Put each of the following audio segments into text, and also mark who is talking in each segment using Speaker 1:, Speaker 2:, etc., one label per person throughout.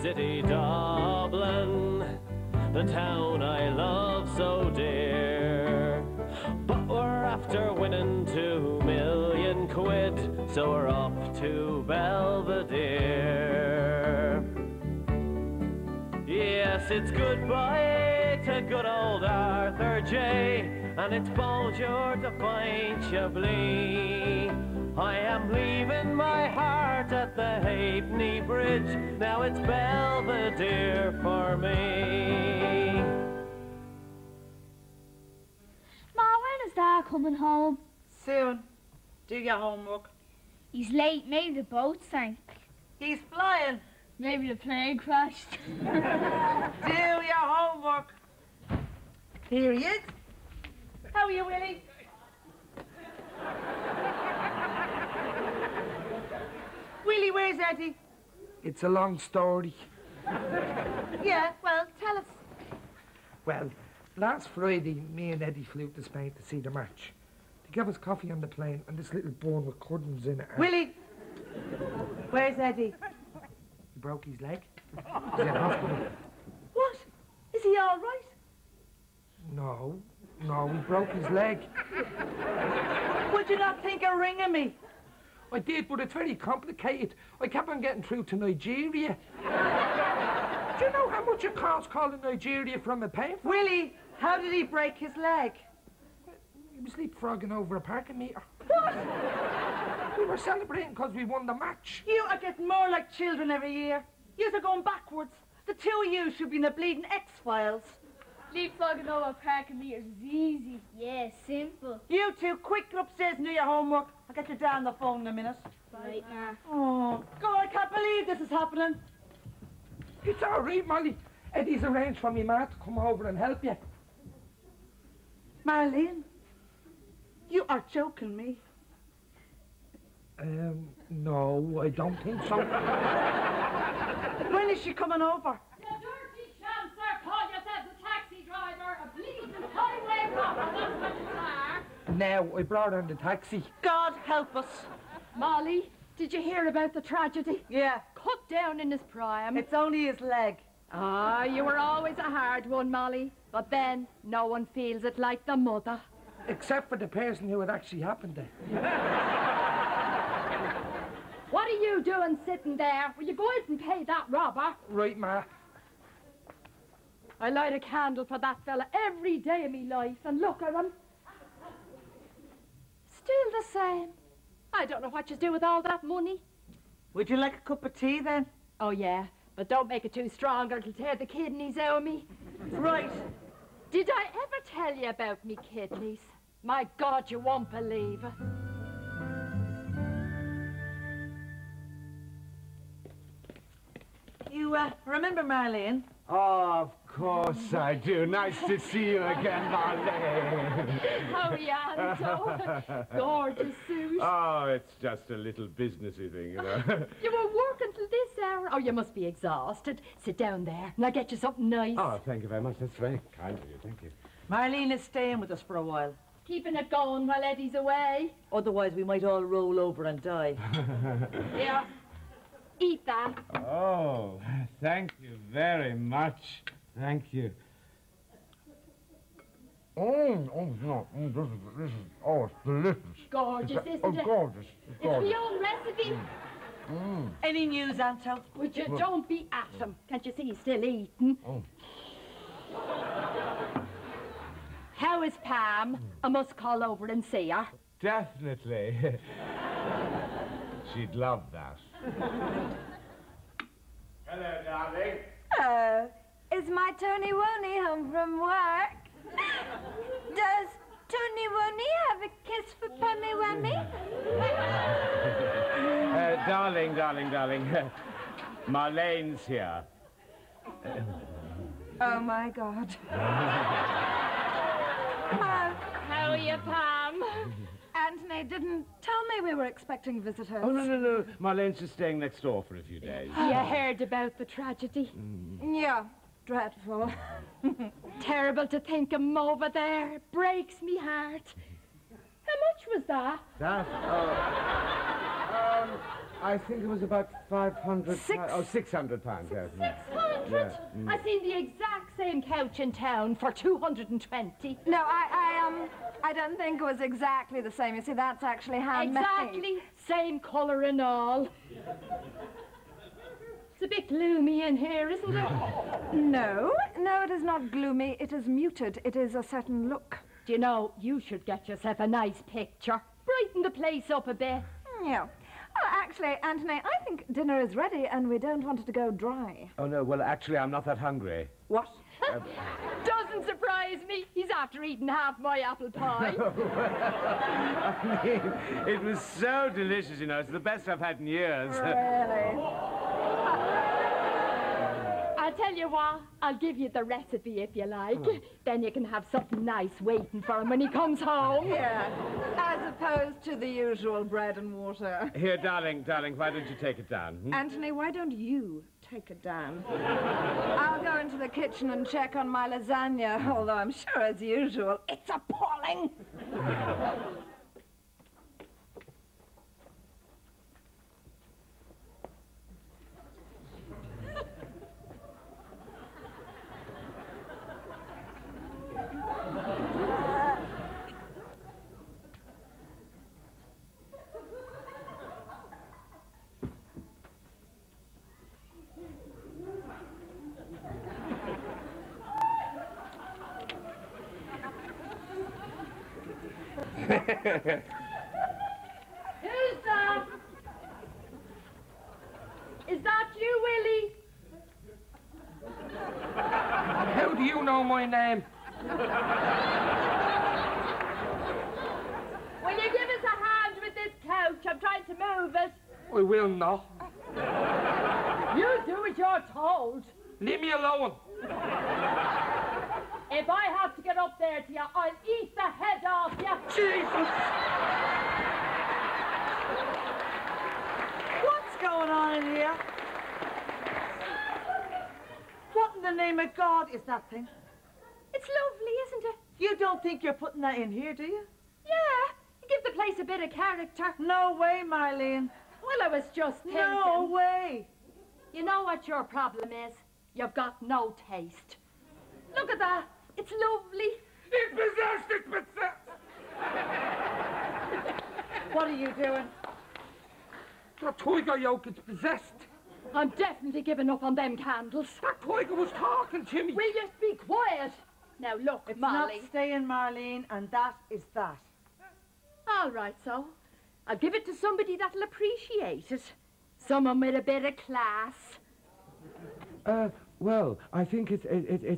Speaker 1: city Dublin, the town I love so dear. But we're after winning 2 million quid, so we're up to Belvedere. Yes, it's goodbye to good old Arthur J, and it's bonjour to fine Chablis. I am leaving my heart at the Halfpenny Bridge, now it's Belvedere for me.
Speaker 2: Ma, when is Dad coming home?
Speaker 3: Soon. Do your homework.
Speaker 2: He's late, maybe the boat sank.
Speaker 3: He's flying.
Speaker 2: Maybe the plane crashed.
Speaker 3: Do your homework. Here he is. How are you, Willie? Willie, where's Eddie?
Speaker 4: It's a long story.
Speaker 3: Yeah, well, tell us.
Speaker 4: Well, last Friday, me and Eddie flew to Spain to see the match. They gave us coffee on the plane and this little bun with curtains in it.
Speaker 3: Willie, where's Eddie?
Speaker 4: He broke his leg. He's in hospital.
Speaker 3: What? Is he all right?
Speaker 4: No, he broke his leg.
Speaker 3: Would you not think of ringing me?
Speaker 4: I did, but it's very complicated. I kept on getting through to Nigeria. Do you know how much it costs calling Nigeria from a payphone?
Speaker 3: Willie, how did he break his leg?
Speaker 4: He was leapfrogging over a parking meter.
Speaker 3: What?
Speaker 4: We were celebrating because we won the match.
Speaker 3: You are getting more like children every year. Yous are going backwards. The two of you should be in the bleeding X-Files.
Speaker 2: Leapfrogging over parking meters is easy. Yeah, simple.
Speaker 3: You two, quick, get upstairs and do your homework. I'll get your dad on the phone in a minute.
Speaker 2: Right, Ma.
Speaker 3: Oh, God, I can't believe this is happening.
Speaker 4: It's all right, Molly. Eddie's arranged for me ma to come over and help you.
Speaker 3: Marlene, you are joking me.
Speaker 4: No, I don't think so.
Speaker 3: When is she coming over?
Speaker 5: You dirty chancer, call yourself a taxi driver, a bleeding highway robber, that's what you are.
Speaker 4: Now, I brought her in the taxi.
Speaker 3: God help us.
Speaker 5: Molly, did you hear about the tragedy?
Speaker 3: Yeah,
Speaker 5: Cut down in his prime.
Speaker 3: it's only his leg.
Speaker 5: Ah, you were always a hard one, Molly. But then, no one feels it like the mother.
Speaker 4: Except for the person who it actually happened to.
Speaker 5: What are you doing sitting there? Will you go out and pay that robber?
Speaker 4: Right, ma.
Speaker 5: I light a candle for that fella every day of me life, and look at him. Still the same. I don't know what you do with all that money.
Speaker 3: Would you like a cup of tea then?
Speaker 5: Oh, yeah, but don't make it too strong or it'll tear the kidneys out of me.
Speaker 3: Right.
Speaker 5: Did I ever tell you about me kidneys? My God, you won't believe it.
Speaker 3: You, remember Marlene?
Speaker 6: Oh, of course I do. Nice to see you again, Marlene.
Speaker 5: How are you, Anto? Gorgeous suit.
Speaker 6: Oh, it's just a little businessy thing, you know.
Speaker 5: You were working till this hour. Oh, you must be exhausted. Sit down there and I'll get you something nice.
Speaker 6: Oh, thank you very much. That's very kind of you. Thank you.
Speaker 3: Marlene is staying with us for a while.
Speaker 5: Keeping it going while Eddie's away.
Speaker 3: Otherwise, we might all roll over and die.
Speaker 5: Yeah. Eat that.
Speaker 6: Oh, thank you very much. Thank you. Oh, no. It's delicious.
Speaker 5: Gorgeous, isn't it?
Speaker 6: Gorgeous.
Speaker 5: It's my own recipe.
Speaker 3: Any news, Anto?
Speaker 5: Would you don't be at him. Can't you see he's still eating?
Speaker 6: Oh.
Speaker 5: How is Pam? I must call over and see her.
Speaker 6: Definitely. She'd love that. Hello, darling.
Speaker 7: Is my Tony Woney home from work? Does Tony Woney have a kiss for Pammy Whammy?
Speaker 6: Darling. Marlene's here.
Speaker 7: Oh, my God.
Speaker 5: How are you, Pam?
Speaker 7: Anthony didn't tell me we were expecting visitors.
Speaker 6: Oh, no. Marlene's just staying next door for a few days.
Speaker 5: You heard about the tragedy?
Speaker 7: Yeah, dreadful.
Speaker 5: Terrible to think of him over there. Breaks me heart. How much was that?
Speaker 6: That? I think it was about 500
Speaker 7: Six-
Speaker 6: pounds. Oh, 600 pounds, yes.
Speaker 5: 600?
Speaker 6: Yeah.
Speaker 5: I seen the exact same couch in town for 220.
Speaker 7: No, I don't think it was exactly the same. You see, that's actually handmade.
Speaker 5: Exactly, same colour and all. It's a bit gloomy in here, isn't it?
Speaker 7: No, it is not gloomy. It is muted. It is a certain look.
Speaker 5: Do you know, you should get yourself a nice picture. Brighten the place up a bit.
Speaker 7: Yeah. Oh, actually, Anthony, I think dinner is ready and we don't want it to go dry.
Speaker 6: Oh, no, well, actually, I'm not that hungry.
Speaker 7: What?
Speaker 5: Doesn't surprise me. He's after eating half my apple pie.
Speaker 6: I mean, it was so delicious, you know. It's the best I've had in years.
Speaker 7: Really?
Speaker 5: I'll tell you what, I'll give you the recipe if you like. Then you can have something nice waiting for him when he comes home.
Speaker 7: Yeah. As opposed to the usual bread and water.
Speaker 6: Here, darling, why don't you take it down?
Speaker 7: Anthony, why don't you take it down? I'll go into the kitchen and check on my lasagna, although I'm sure, as usual, it's appalling.
Speaker 5: Who's that? Is that you, Willie?
Speaker 4: How do you know my name?
Speaker 5: Will you give us a hand with this couch? I'm trying to move it.
Speaker 4: I will not.
Speaker 5: You do as you're told.
Speaker 4: Leave me alone.
Speaker 5: If I have to get up there to you, I'll eat the head off you.
Speaker 4: Jesus!
Speaker 3: What's going on in here? What in the name of God is that thing?
Speaker 5: It's lovely, isn't it?
Speaker 3: You don't think you're putting that in here, do you?
Speaker 5: Yeah, give the place a bit of character.
Speaker 3: No way, Marlene.
Speaker 5: Well, I was just thinking.
Speaker 3: No way.
Speaker 5: You know what your problem is? You've got no taste. Look at that. It's lovely.
Speaker 4: It's possessed, it's possessed!
Speaker 3: What are you doing?
Speaker 4: That tiger yoke is possessed.
Speaker 5: I'm definitely giving up on them candles.
Speaker 4: That tiger was talking to me.
Speaker 5: Will you be quiet? Now look,
Speaker 3: It's
Speaker 5: Molly.
Speaker 3: not staying, Marlene, and that is that.
Speaker 5: All right, so I'll give it to somebody that'll appreciate it. Someone with a bit of class.
Speaker 6: Well, I think it's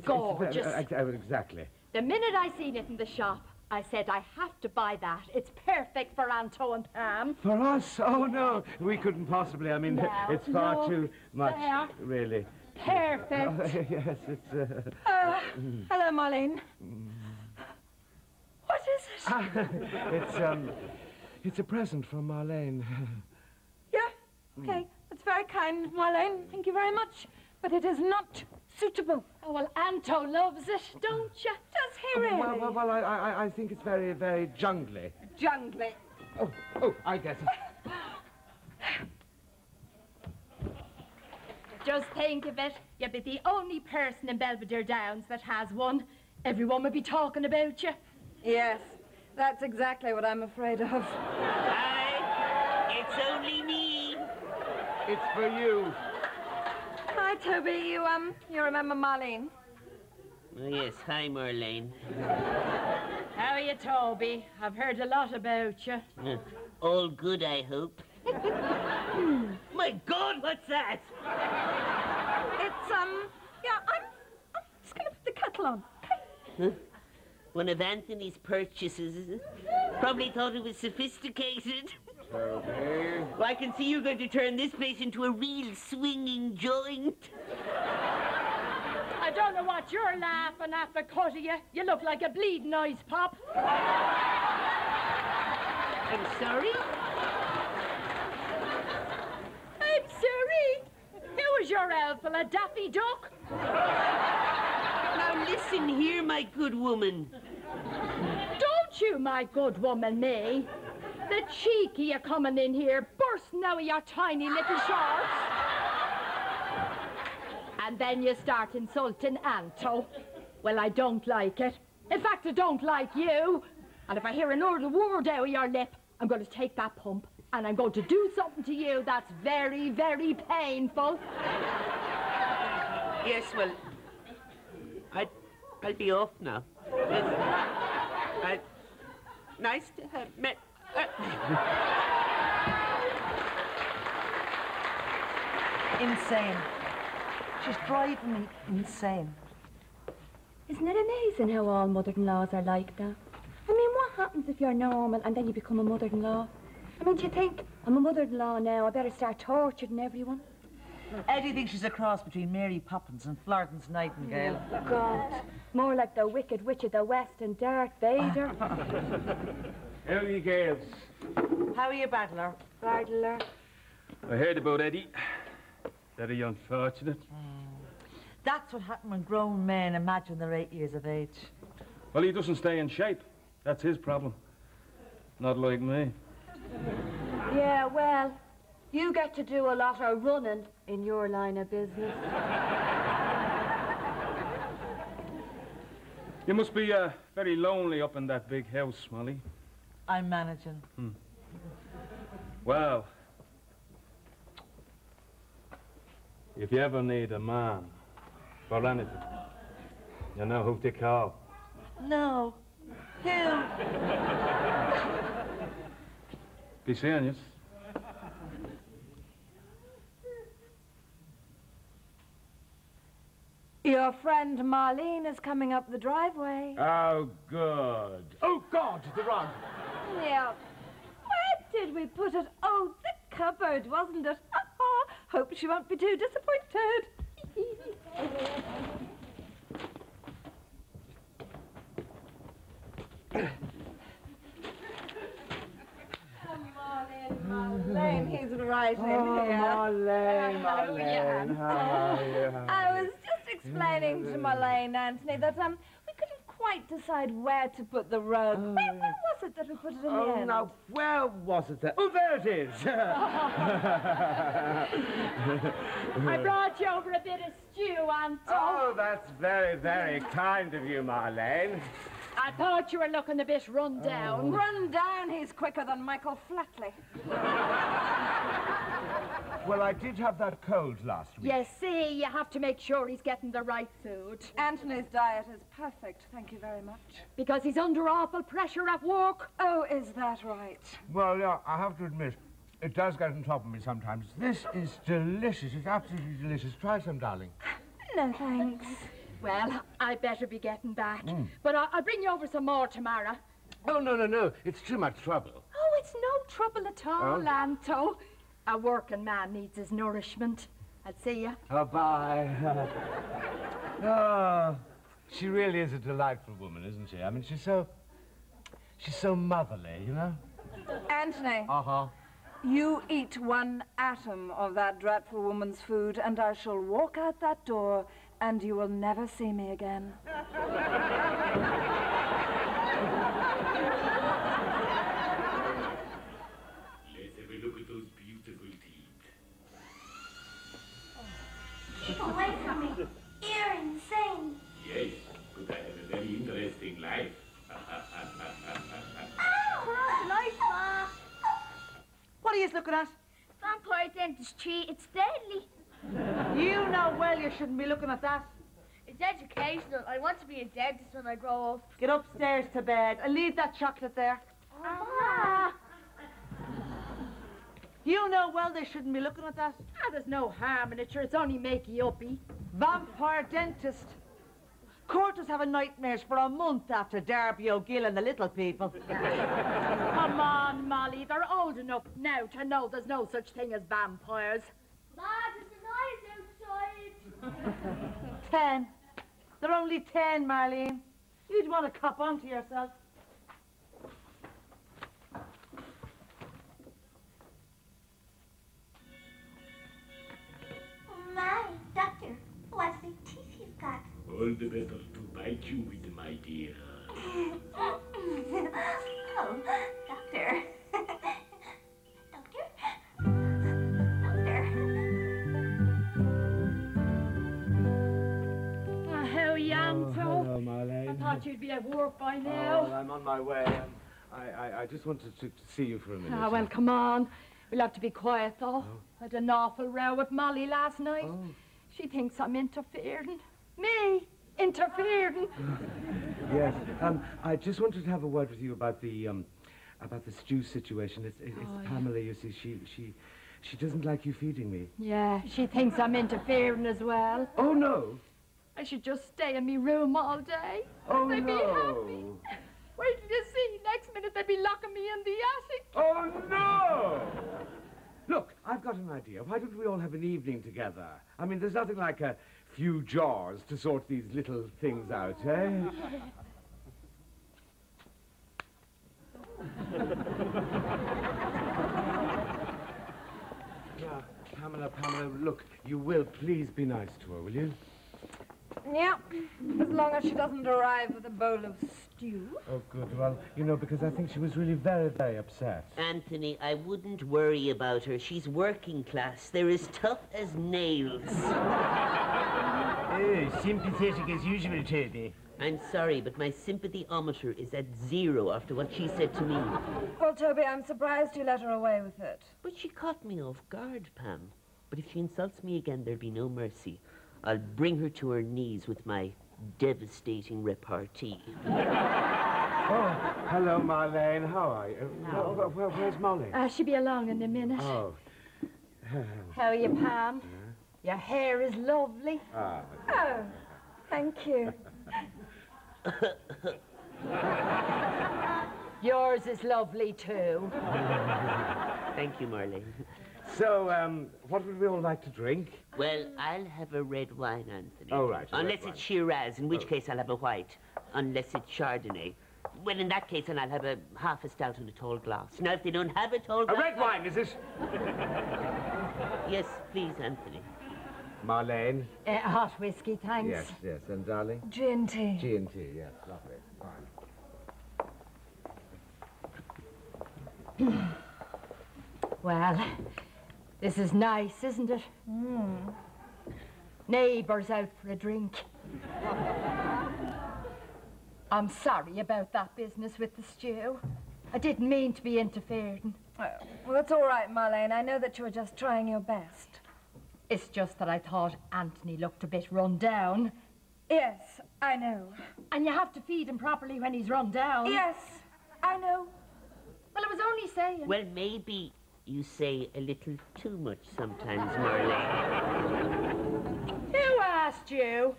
Speaker 5: Gorgeous.
Speaker 6: Exactly.
Speaker 5: The minute I seen it in the shop, I said I have to buy that. It's perfect for Anto and Pam.
Speaker 6: For us? Oh, no. We couldn't possibly. I mean,
Speaker 5: No,
Speaker 6: it's far
Speaker 5: no,
Speaker 6: too much,
Speaker 5: there.
Speaker 6: really.
Speaker 5: Perfect.
Speaker 6: Yes, it's...
Speaker 7: Hello, Marlene. What is it?
Speaker 6: It's a present from Marlene.
Speaker 7: Yeah, okay. That's very kind, Marlene. Thank you very much. But it is not suitable.
Speaker 5: Oh, well, Anto loves it, don't you?
Speaker 7: Does he really?
Speaker 6: Well, I think it's very, very jungly.
Speaker 7: Jungly.
Speaker 6: Oh, I get it.
Speaker 5: Just think of it. You'll be the only person in Belvedere Downs that has one. Everyone will be talking about you.
Speaker 7: Yes, that's exactly what I'm afraid of.
Speaker 8: Hi, it's only me.
Speaker 6: It's for you.
Speaker 7: Hi, Toby. You remember Marlene?
Speaker 8: Oh, yes, hi, Marlene.
Speaker 5: How are you, Toby? I've heard a lot about you.
Speaker 8: All good, I hope. My God, what's that?
Speaker 7: It's, yeah, I'm just gonna put the kettle on.
Speaker 8: Huh? One of Anthony's purchases. Probably thought it was sophisticated.
Speaker 6: Okay.
Speaker 8: Well, I can see you're going to turn this place into a real swinging joint.
Speaker 5: I don't know what you're laughing at, the cut of you. You look like a bleeding ice pop.
Speaker 8: I'm sorry?
Speaker 5: I'm sorry. Who was your elf, a Daffy Duck?
Speaker 8: Now listen here, my good woman.
Speaker 5: Don't you, my good woman, me. The cheek of you coming in here, bursting out of your tiny little shorts. And then you start insulting Anto. Well, I don't like it. In fact, I don't like you. And if I hear another word out of your lip, I'm going to take that pump and I'm going to do something to you that's very, very painful.
Speaker 8: Yes, well, I'll be off now. Yes. Nice to have met.
Speaker 3: Insane. She's driving me insane.
Speaker 5: Isn't it amazing how all mother-in-laws are like that? I mean, what happens if you're normal and then you become a mother-in-law? I mean, do you think, I'm a mother-in-law now, I better start torturing everyone?
Speaker 3: Eddie thinks she's a cross between Mary Poppins and Florence Nightingale.
Speaker 5: Oh, God. More like the Wicked Witch of the West and Darth Vader.
Speaker 6: How are you girls?
Speaker 3: How are you, Battler?
Speaker 5: Battler.
Speaker 6: I heard about Eddie. Very unfortunate.
Speaker 3: That's what happens when grown men imagine they're 8 years of age.
Speaker 6: Well, he doesn't stay in shape. That's his problem. Not like me.
Speaker 5: Yeah, well, you get to do a lot of running in your line of business.
Speaker 6: You must be very lonely up in that big house, Molly.
Speaker 3: I'm managing.
Speaker 6: Well, if you ever need a man for anything, you know who to call.
Speaker 3: No. Who?
Speaker 6: Be seeing you.
Speaker 7: Your friend Marlene is coming up the driveway.
Speaker 6: Oh, good. Oh, God, the rug.
Speaker 7: Yeah. Where did we put it? Oh, the cupboard, wasn't it? Hope she won't be too disappointed. Marlene, he's right in here.
Speaker 6: Marlene,
Speaker 7: Marlene,
Speaker 6: how are you?
Speaker 7: I was just explaining to Marlene, Anthony, that we couldn't quite decide where to put the rug. Where was it that we put it in the
Speaker 6: Oh,
Speaker 7: end?
Speaker 6: now, where was it then? Oh, there it is.
Speaker 5: I brought you over a bit of stew, Anto.
Speaker 6: Oh, that's very, very kind of you, Marlene.
Speaker 5: I thought you were looking a bit run down.
Speaker 7: Run down, he's quicker than Michael Flatley.
Speaker 6: Well, I did have that cold last week.
Speaker 5: You see, you have to make sure he's getting the right food.
Speaker 7: Anthony's diet is perfect, thank you very much.
Speaker 5: Because he's under awful pressure at work.
Speaker 7: Oh, is that right?
Speaker 6: Well, yeah, I have to admit, it does get on top of me sometimes. This is delicious. It's absolutely delicious. Try some, darling.
Speaker 7: No, thanks.
Speaker 5: Well, I better be getting back. But I'll bring you over some more tomorrow.
Speaker 6: Oh, no. It's too much trouble.
Speaker 5: Oh, it's no trouble at all, Anto. A working man needs his nourishment. I'll see you.
Speaker 6: Oh, bye. Oh, she really is a delightful woman, isn't she? I mean, she's so motherly, you know?
Speaker 7: Anthony.
Speaker 6: Uh-huh.
Speaker 7: You eat one atom of that dreadful woman's food, and I shall walk out that door, and you will never see me again.
Speaker 9: Let's have a look at those beautiful teeth.
Speaker 10: Keep away from me. You're insane.
Speaker 9: Yes, but I have a very interesting life.
Speaker 10: Nice,
Speaker 3: What are you looking at?
Speaker 10: vampire dentistry, it's deadly.
Speaker 3: You know well you shouldn't be looking at that.
Speaker 2: It's educational. I want to be a dentist when I grow up.
Speaker 3: Get upstairs to bed and leave that chocolate there. You know well they shouldn't be looking at that.
Speaker 5: There's no harm in it, sure. It's only makey-uppy.
Speaker 3: Vampire dentist. Court was having nightmares for a month after Darby O'Gill and the little people.
Speaker 5: Come on, Molly. They're old enough now to know there's no such thing as vampires.
Speaker 10: Dad, it's a noise outside.
Speaker 3: 10. They're only 10, Marlene. You'd want to cop onto yourself.
Speaker 10: My, doctor, what's the teeth you've got?
Speaker 9: All the better to bite you with, my dear.
Speaker 10: Oh, doctor.
Speaker 5: thought you'd be at work by now.
Speaker 6: Oh, I'm on my way. I just wanted to see you for a minute.
Speaker 5: Ah, well, come on. We'll have to be quiet, though. I had an awful row with Molly last night.
Speaker 6: Oh.
Speaker 5: She thinks I'm interfering. Me? Interfering?
Speaker 6: Yes. I just wanted to have a word with you about the stew situation. It's Pamela, you see. She doesn't like you feeding me.
Speaker 5: Yeah, she thinks I'm interfering as well.
Speaker 6: Oh, no.
Speaker 5: I should just stay in my room all day.
Speaker 6: Oh,
Speaker 5: They'd
Speaker 6: no.
Speaker 5: be happy. Wait till you see. Next minute they'd be locking me in the attic.
Speaker 6: Oh, no! Look, I've got an idea. Why don't we all have an evening together? I mean, there's nothing like a few jars to sort these little things out, eh? Now, Pamela, look, you will please be nice to her, will you?
Speaker 7: Yeah, as long as she doesn't arrive with a bowl of stew.
Speaker 6: Oh, good. Well, you know, because I think she was really very, very upset.
Speaker 8: Anthony, I wouldn't worry about her. She's working class. They're as tough as nails.
Speaker 11: Oh, sympathetic as usual, Toby.
Speaker 8: I'm sorry, but my sympathy-ometer is at 0 after what she said to me.
Speaker 7: Well, Toby, I'm surprised you let her away with it.
Speaker 8: But she caught me off guard, Pam. But if she insults me again, there'll be no mercy. I'll bring her to her knees with my devastating repartee.
Speaker 6: Oh, hello, Marlene. How are you?
Speaker 5: No.
Speaker 6: Where's Molly?
Speaker 5: She'll be along in a minute.
Speaker 6: Oh.
Speaker 5: How are you, Pam? Your hair is lovely.
Speaker 6: Ah.
Speaker 7: Oh, thank you.
Speaker 5: Yours is lovely, too.
Speaker 8: Thank you, Marlene.
Speaker 6: So, what would we all like to drink?
Speaker 8: Well, I'll have a red wine, Anthony.
Speaker 6: Oh, right.
Speaker 8: Unless it's Shiraz, in which case I'll have a white. Unless it's Chardonnay. Well, in that case, then I'll have a half a stout and a tall glass. Now, if they don't have a tall glass...
Speaker 6: A red wine, is it?
Speaker 8: Yes, please, Anthony.
Speaker 6: Marlene?
Speaker 5: Hot whiskey, thanks.
Speaker 6: Yes, yes. And darling?
Speaker 7: G&T.
Speaker 6: G&T, yes. Lovely. Fine.
Speaker 5: Well, this is nice, isn't it? Neighbours out for a drink. I'm sorry about that business with the stew. I didn't mean to be interfering.
Speaker 7: Well, it's all right, Marlene. I know that you were just trying your best.
Speaker 5: It's just that I thought Anthony looked a bit run down.
Speaker 7: Yes, I know.
Speaker 5: And you have to feed him properly when he's run down.
Speaker 7: Yes, I know.
Speaker 5: Well, I was only saying.
Speaker 8: Well, maybe you say a little too much sometimes, Marlene.
Speaker 5: Who asked you,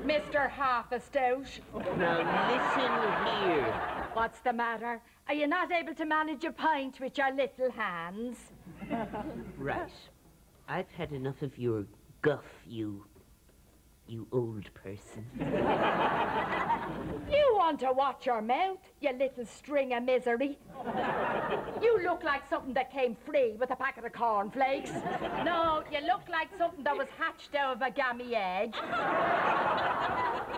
Speaker 5: Mr. Half a Stout?
Speaker 8: Now, listen here.
Speaker 5: What's the matter? Are you not able to manage a pint with your little hands?
Speaker 8: Right. I've had enough of your guff, you old person.
Speaker 5: You want to watch your mouth, you little string of misery. You look like something that came free with a packet of cornflakes. No, you look like something that was hatched out of a gammy egg.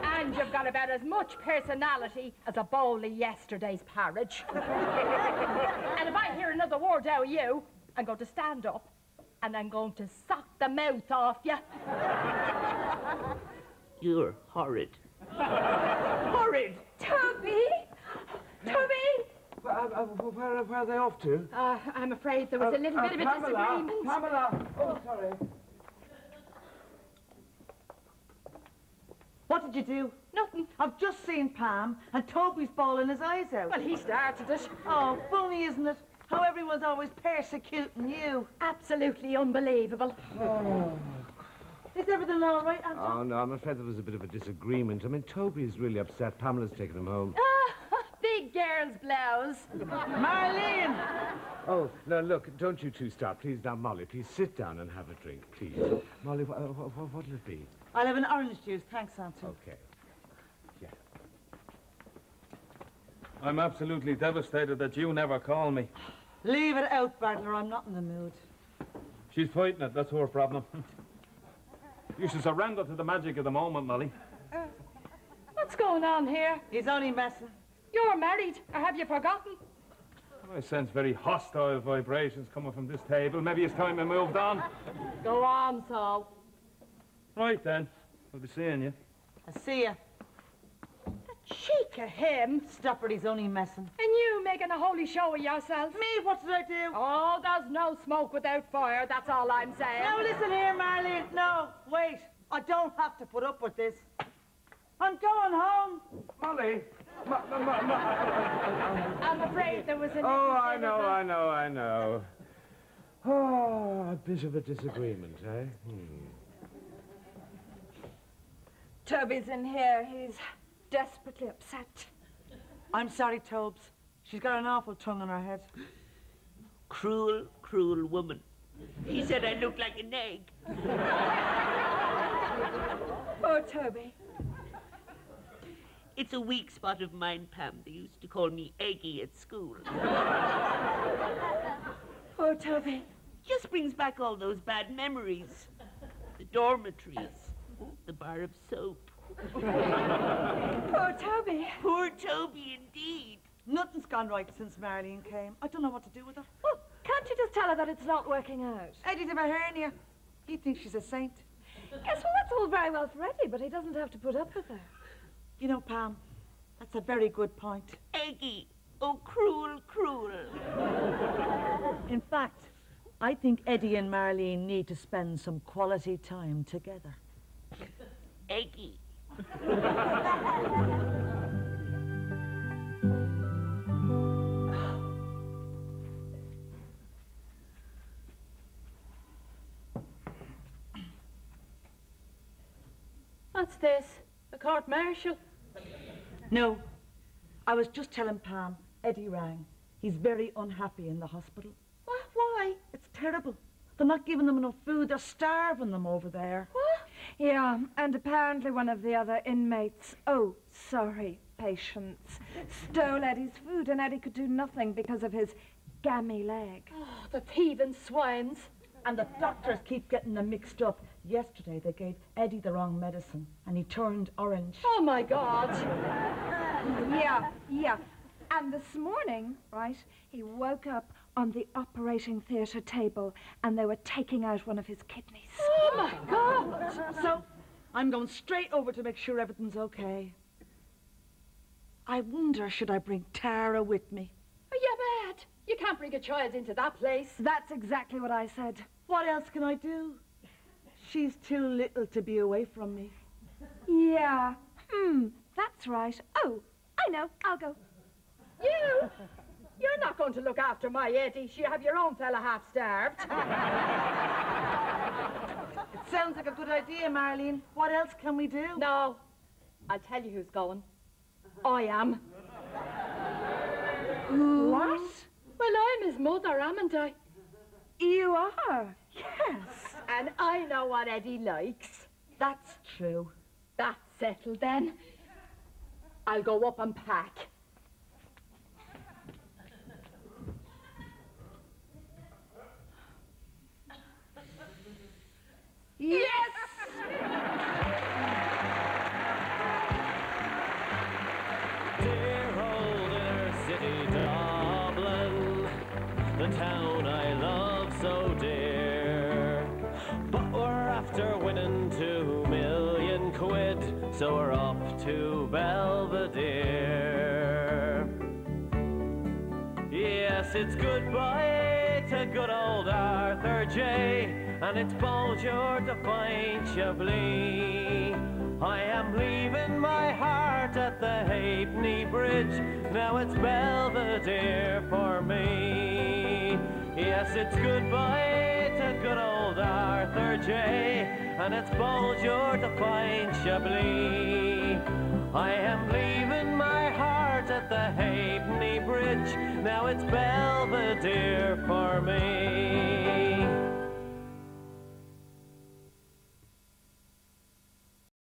Speaker 5: And you've got about as much personality as a bowl of yesterday's porridge. And if I hear another word out of you, I'm going to stand up and I'm going to sock the mouth off you.
Speaker 8: You're horrid. Horrid!
Speaker 5: Toby! Toby!
Speaker 6: Where are they off to?
Speaker 5: I'm afraid there was a little bit of a disagreement.
Speaker 6: Pamela! Oh, sorry.
Speaker 3: What did you do?
Speaker 5: Nothing.
Speaker 3: I've just seen Pam, and Toby's bawling his eyes out.
Speaker 5: Well, he started it.
Speaker 3: Oh, funny, isn't it? How everyone's always persecuting you.
Speaker 5: Absolutely unbelievable.
Speaker 3: Is everything all right, Auntie?
Speaker 6: Oh, no, I'm afraid there was a bit of a disagreement. I mean, Toby's really upset. Pamela's taken him home.
Speaker 5: Big girl's blouse.
Speaker 3: Marlene!
Speaker 6: Oh, no, look, don't you two start. Please, now, Molly, please sit down and have a drink, please. Molly, what'll it be?
Speaker 3: I'll have an orange juice, thanks, Auntie.
Speaker 6: Okay. Yeah.
Speaker 12: I'm absolutely devastated that you never call me.
Speaker 3: Leave it out, Bartler. I'm not in the mood.
Speaker 12: She's fighting it, that's her problem. You should surrender to the magic of the moment, Molly.
Speaker 5: What's going on here?
Speaker 3: He's only messing.
Speaker 5: You're married, or have you forgotten?
Speaker 12: I sense very hostile vibrations coming from this table. Maybe it's time I moved on.
Speaker 5: Go on, Saul.
Speaker 12: Right then, I'll be seeing you.
Speaker 3: I see ya.
Speaker 5: That Cheek of him.
Speaker 3: Stop it, he's only messing.
Speaker 5: And you making a holy show of yourself.
Speaker 3: Me, what did I do?
Speaker 5: Oh, there's no smoke without fire, that's all I'm saying.
Speaker 3: Now listen here, Marlene. No, wait. I don't have to put up with this. I'm going home.
Speaker 6: Molly.
Speaker 5: I'm afraid there was a little
Speaker 6: I know. Oh, a bit of a disagreement, eh?
Speaker 7: Toby's in here. He's desperately upset.
Speaker 3: I'm sorry, Tobes. She's got an awful tongue in her head.
Speaker 8: Cruel, cruel woman. He said I looked like an egg.
Speaker 7: Poor Toby.
Speaker 8: It's a weak spot of mine, Pam. They used to call me Eggy at school.
Speaker 7: Poor Toby.
Speaker 8: Just brings back all those bad memories. The dormitories, the bar of soap.
Speaker 7: Poor Toby.
Speaker 8: Poor Toby, indeed.
Speaker 3: Nothing's gone right since Marlene came. I don't know what to do with her.
Speaker 7: Well, can't you just tell her that it's not working out?
Speaker 3: Eddie's of a hernia. He thinks she's a saint.
Speaker 7: Yes, well, that's all very well for Eddie, but he doesn't have to put up with her.
Speaker 3: You know, Pam, that's a very good point.
Speaker 8: Eggy, oh, cruel, cruel.
Speaker 3: In fact, I think Eddie and Marlene need to spend some quality time together.
Speaker 8: Eggy.
Speaker 5: What's this? A court-martial?
Speaker 3: No, I was just telling Pam, Eddie rang. He's very unhappy in the hospital.
Speaker 5: What? Why?
Speaker 3: It's terrible. They're not giving them enough food. They're starving them over there.
Speaker 5: What?
Speaker 7: Yeah, and apparently one of the other inmates, patients, stole Eddie's food, and Eddie could do nothing because of his gammy leg.
Speaker 5: Oh, the thieving swines.
Speaker 3: And the doctors keep getting them mixed up. Yesterday they gave Eddie the wrong medicine, and he turned orange.
Speaker 5: Oh, my God.
Speaker 7: Yeah. And this morning, right, he woke up on the operating theatre table, and they were taking out one of his kidneys.
Speaker 5: Oh, my God.
Speaker 3: So, I'm going straight over to make sure everything's okay. I wonder, should I bring Tara with me?
Speaker 5: Are you mad? You can't bring a child into that place.
Speaker 7: That's exactly what I said.
Speaker 3: What else can I do? She's too little to be away from me.
Speaker 7: Yeah. That's right. Oh, I know. I'll go.
Speaker 5: You? You're not going to look after my Eddie. You have your own fella half-starved.
Speaker 3: It sounds like a good idea, Marlene. What else can we do?
Speaker 5: No. I'll tell you who's going. I am.
Speaker 7: What?
Speaker 5: Well, I'm his mother, haven't I?
Speaker 7: You are?
Speaker 5: Yes. And I know what Eddie likes.
Speaker 3: That's true.
Speaker 5: That's settled then. I'll go up and pack.
Speaker 7: Yes!
Speaker 1: Dear old inner city Dublin, the town I love so dear. But we're after winning 2 million quid, so we're up to Belvedere. Yes, it's goodbye to good old Arthur J, and it's bonjour to fine Chablis. I am leaving my heart at the Halfpenny Bridge, now it's Belvedere for me. Yes, it's goodbye to good old Arthur J, and it's bonjour to fine Chablis. I am leaving my heart at the Halfpenny Bridge, now it's Belvedere for me.